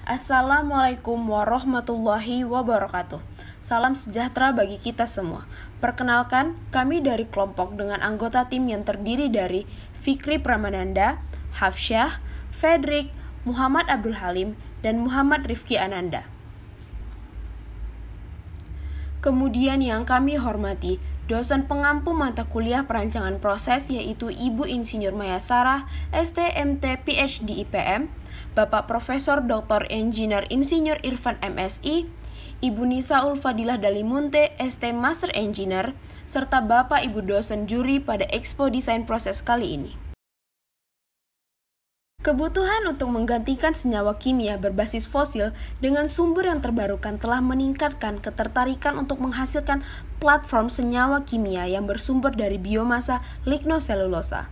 Assalamualaikum warahmatullahi wabarakatuh. Salam sejahtera bagi kita semua. Perkenalkan, kami dari kelompok dengan anggota tim yang terdiri dari Fikri Pramananda, Hafsyah, Fedrik, Muhammad Abdul Halim, dan Muhammad Rifki Ananda. Kemudian yang kami hormati, dosen pengampu mata kuliah perancangan proses yaitu Ibu Insinyur Maya Sarah, STMT PhD IPM, Bapak Profesor Dr. Engineer Insinyur Irfan MSI, Ibu Nisa Ulfadilah Dalimunte, ST Master Engineer, serta Bapak Ibu dosen juri pada Expo Desain Proses kali ini. Kebutuhan untuk menggantikan senyawa kimia berbasis fosil dengan sumber yang terbarukan telah meningkatkan ketertarikan untuk menghasilkan platform senyawa kimia yang bersumber dari biomasa lignoselulosa.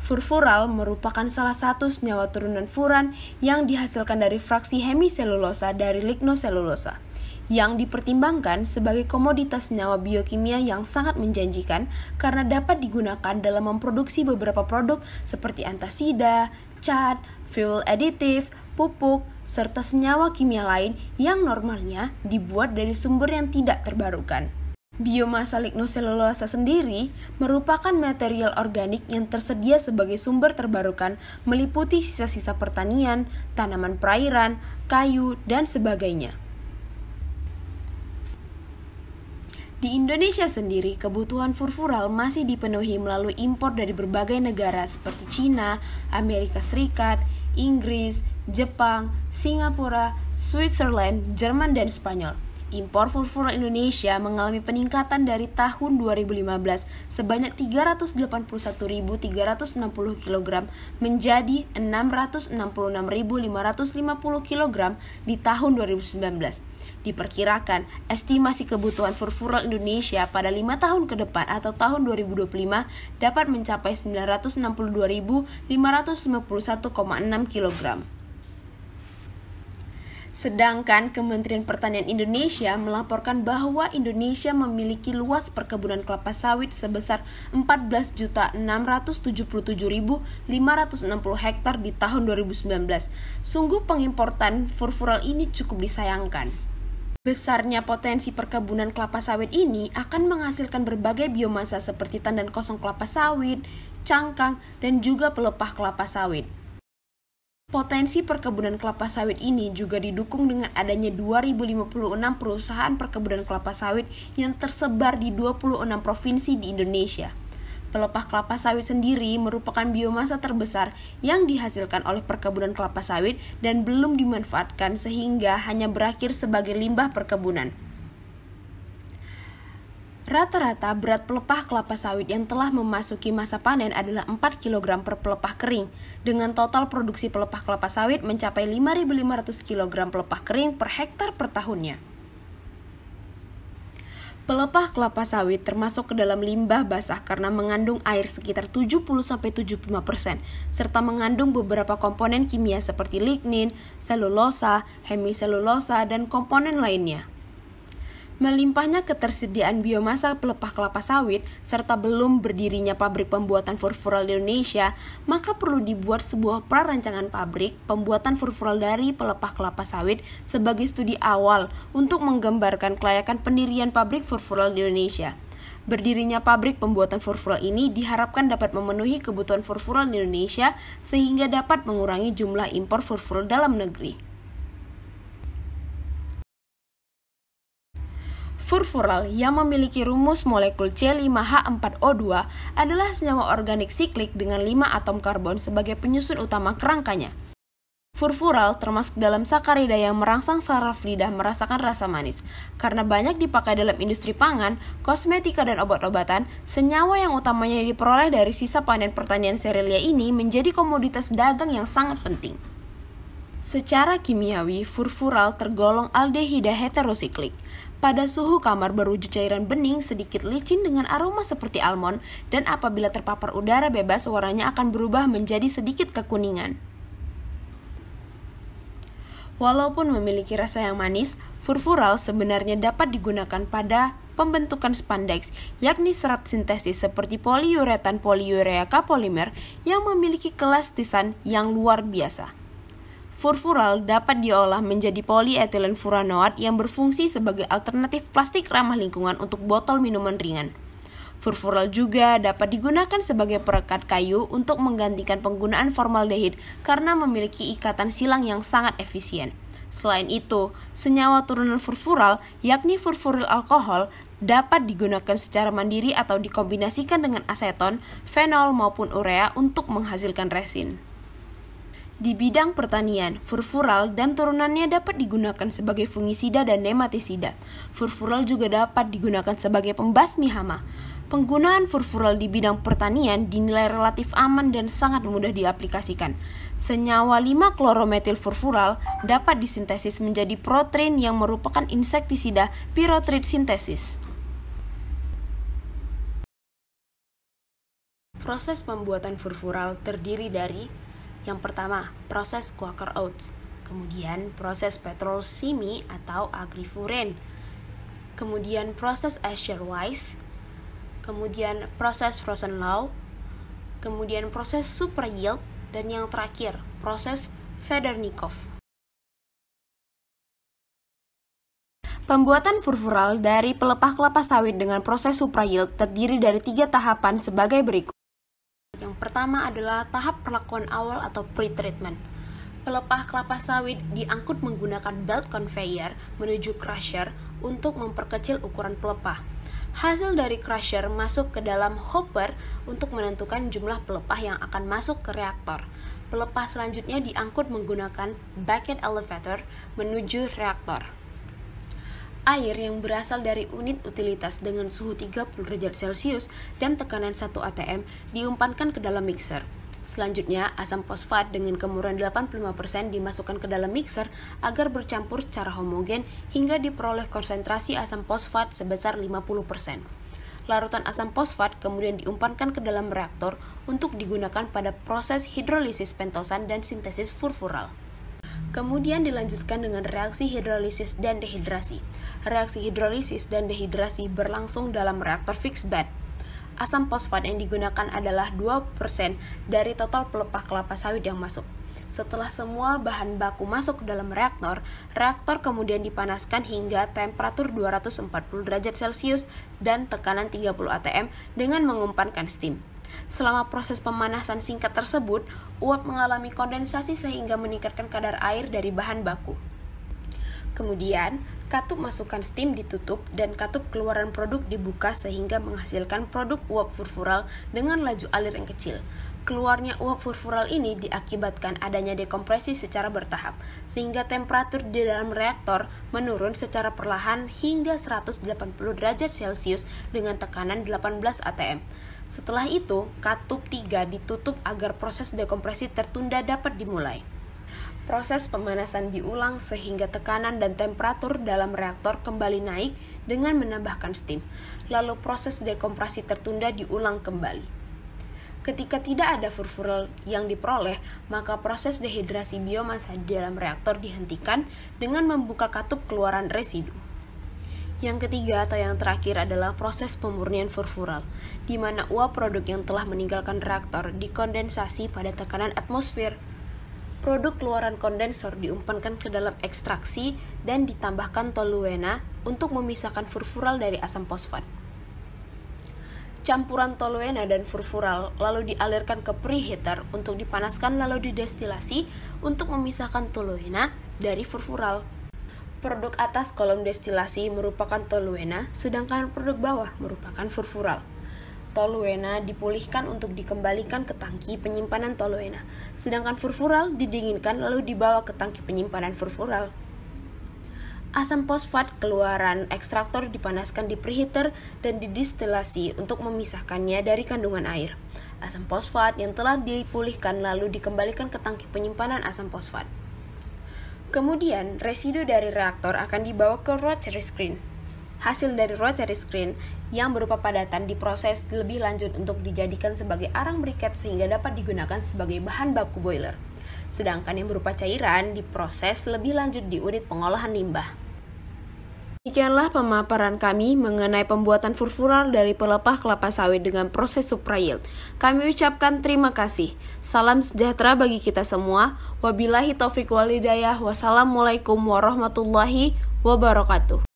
Furfural merupakan salah satu senyawa turunan furan yang dihasilkan dari fraksi hemiselulosa dari lignoselulosa, yang dipertimbangkan sebagai komoditas senyawa biokimia yang sangat menjanjikan karena dapat digunakan dalam memproduksi beberapa produk seperti antasida, cat, fuel additive, pupuk, serta senyawa kimia lain yang normalnya dibuat dari sumber yang tidak terbarukan. Biomasa lignoselulosa sendiri merupakan material organik yang tersedia sebagai sumber terbarukan meliputi sisa-sisa pertanian, tanaman perairan, kayu, dan sebagainya. Di Indonesia sendiri, kebutuhan furfural masih dipenuhi melalui impor dari berbagai negara seperti Cina, Amerika Serikat, Inggris, Jepang, Singapura, Switzerland, Jerman, dan Spanyol. Impor furfural Indonesia mengalami peningkatan dari tahun 2015 sebanyak 381.360 kg menjadi 666.550 kg di tahun 2019. Diperkirakan, estimasi kebutuhan furfural Indonesia pada 5 tahun ke depan atau tahun 2025 dapat mencapai 962.551,6 kg. Sedangkan Kementerian Pertanian Indonesia melaporkan bahwa Indonesia memiliki luas perkebunan kelapa sawit sebesar 14.677.560 hektar di tahun 2019. Sungguh pengimportan furfural ini cukup disayangkan. Besarnya potensi perkebunan kelapa sawit ini akan menghasilkan berbagai biomasa seperti tandan kosong kelapa sawit, cangkang, dan juga pelepah kelapa sawit. Potensi perkebunan kelapa sawit ini juga didukung dengan adanya 2056 perusahaan perkebunan kelapa sawit yang tersebar di 26 provinsi di Indonesia. Pelepah kelapa sawit sendiri merupakan biomasa terbesar yang dihasilkan oleh perkebunan kelapa sawit dan belum dimanfaatkan sehingga hanya berakhir sebagai limbah perkebunan. Rata-rata berat pelepah kelapa sawit yang telah memasuki masa panen adalah 4 kg per pelepah kering, dengan total produksi pelepah kelapa sawit mencapai 5.500 kg pelepah kering per hektar per tahunnya. Pelepah kelapa sawit termasuk ke dalam limbah basah karena mengandung air sekitar 70-75%, serta mengandung beberapa komponen kimia seperti lignin, selulosa, hemiselulosa, dan komponen lainnya. Melimpahnya ketersediaan biomasa pelepah kelapa sawit, serta belum berdirinya pabrik pembuatan furfural di Indonesia, maka perlu dibuat sebuah prarancangan pabrik pembuatan furfural dari pelepah kelapa sawit sebagai studi awal untuk menggambarkan kelayakan pendirian pabrik furfural di Indonesia. Berdirinya pabrik pembuatan furfural ini diharapkan dapat memenuhi kebutuhan furfural di Indonesia sehingga dapat mengurangi jumlah impor furfural dalam negeri. Furfural yang memiliki rumus molekul C5H4O2 adalah senyawa organik siklik dengan 5 atom karbon sebagai penyusun utama kerangkanya. Furfural termasuk dalam sakarida yang merangsang saraf lidah merasakan rasa manis. Karena banyak dipakai dalam industri pangan, kosmetika, dan obat-obatan, senyawa yang utamanya diperoleh dari sisa panen pertanian serealia ini menjadi komoditas dagang yang sangat penting. Secara kimiawi, furfural tergolong aldehida heterosiklik. Pada suhu kamar berwujud cairan bening sedikit licin dengan aroma seperti almond, dan apabila terpapar udara bebas warnanya akan berubah menjadi sedikit kekuningan. Walaupun memiliki rasa yang manis, furfural sebenarnya dapat digunakan pada pembentukan spandex, yakni serat sintesis seperti poliuretan poliurea kapolimer yang memiliki keelastisan yang luar biasa. Furfural dapat diolah menjadi polyethylene furanoat yang berfungsi sebagai alternatif plastik ramah lingkungan untuk botol minuman ringan. Furfural juga dapat digunakan sebagai perekat kayu untuk menggantikan penggunaan formaldehid karena memiliki ikatan silang yang sangat efisien. Selain itu, senyawa turunan furfural, yakni furfuryl alkohol, dapat digunakan secara mandiri atau dikombinasikan dengan aseton, fenol maupun urea untuk menghasilkan resin. Di bidang pertanian, furfural dan turunannya dapat digunakan sebagai fungisida dan nematisida. Furfural juga dapat digunakan sebagai pembasmi hama. Penggunaan furfural di bidang pertanian dinilai relatif aman dan sangat mudah diaplikasikan. Senyawa 5-klorometil furfural dapat disintesis menjadi protein yang merupakan insektisida pyrethrid sintesis. Proses pembuatan furfural terdiri dari yang pertama, proses Quaker Oats, kemudian proses petrolchimy atau agrifuren, kemudian proses Asher-Weiss, kemudian proses Rosenlau, kemudian proses super yield, dan yang terakhir, proses Federnikov. Pembuatan furfural dari pelepah kelapa sawit dengan proses super yield terdiri dari 3 tahapan sebagai berikut. Yang pertama adalah tahap perlakuan awal atau pre-treatment. Pelepah kelapa sawit diangkut menggunakan belt conveyor menuju crusher untuk memperkecil ukuran pelepah. Hasil dari crusher masuk ke dalam hopper untuk menentukan jumlah pelepah yang akan masuk ke reaktor. Pelepah selanjutnya diangkut menggunakan bucket elevator menuju reaktor. Air yang berasal dari unit utilitas dengan suhu 30 derajat Celcius dan tekanan 1 atm diumpankan ke dalam mixer. Selanjutnya, asam fosfat dengan kemurnian 85% dimasukkan ke dalam mixer agar bercampur secara homogen hingga diperoleh konsentrasi asam fosfat sebesar 50%. Larutan asam fosfat kemudian diumpankan ke dalam reaktor untuk digunakan pada proses hidrolisis pentosan dan sintesis furfural. Kemudian dilanjutkan dengan reaksi hidrolisis dan dehidrasi. Reaksi hidrolisis dan dehidrasi berlangsung dalam reaktor fixed bed. Asam fosfat yang digunakan adalah 2% dari total pelepah kelapa sawit yang masuk. Setelah semua bahan baku masuk ke dalam reaktor, reaktor kemudian dipanaskan hingga temperatur 240 derajat Celcius dan tekanan 30 atm dengan mengumpankan steam. Selama proses pemanasan singkat tersebut, uap mengalami kondensasi sehingga meningkatkan kadar air dari bahan baku. Kemudian, katup masukkan steam ditutup dan katup keluaran produk dibuka sehingga menghasilkan produk uap furfural dengan laju alir yang kecil. Keluarnya uap furfural ini diakibatkan adanya dekompresi secara bertahap, sehingga temperatur di dalam reaktor menurun secara perlahan hingga 180 derajat Celcius dengan tekanan 18 atm. Setelah itu, katup 3 ditutup agar proses dekompresi tertunda dapat dimulai. Proses pemanasan diulang sehingga tekanan dan temperatur dalam reaktor kembali naik dengan menambahkan steam. Lalu proses dekompresi tertunda diulang kembali. Ketika tidak ada furfural yang diperoleh, maka proses dehidrasi biomasa di dalam reaktor dihentikan dengan membuka katup keluaran residu. Yang ketiga atau yang terakhir adalah proses pemurnian furfural, di mana uap produk yang telah meninggalkan reaktor dikondensasi pada tekanan atmosfer. Produk keluaran kondensor diumpankan ke dalam ekstraksi dan ditambahkan toluena untuk memisahkan furfural dari asam fosfat. Campuran toluena dan furfural lalu dialirkan ke preheater untuk dipanaskan lalu didestilasi untuk memisahkan toluena dari furfural. Produk atas kolom destilasi merupakan toluena, sedangkan produk bawah merupakan furfural. Toluena dipulihkan untuk dikembalikan ke tangki penyimpanan toluena, sedangkan furfural didinginkan lalu dibawa ke tangki penyimpanan furfural. Asam fosfat keluaran ekstraktor dipanaskan di preheater dan didestilasi untuk memisahkannya dari kandungan air. Asam fosfat yang telah dipulihkan lalu dikembalikan ke tangki penyimpanan asam fosfat. Kemudian, residu dari reaktor akan dibawa ke rotary screen. Hasil dari rotary screen yang berupa padatan diproses lebih lanjut untuk dijadikan sebagai arang briket sehingga dapat digunakan sebagai bahan baku boiler. Sedangkan yang berupa cairan diproses lebih lanjut di unit pengolahan limbah. Demikianlah pemaparan kami mengenai pembuatan furfural dari pelepah kelapa sawit dengan proses supra yield. Kami ucapkan terima kasih. Salam sejahtera bagi kita semua. Wabillahi taufiq wal hidayah. Wassalamualaikum warahmatullahi wabarakatuh.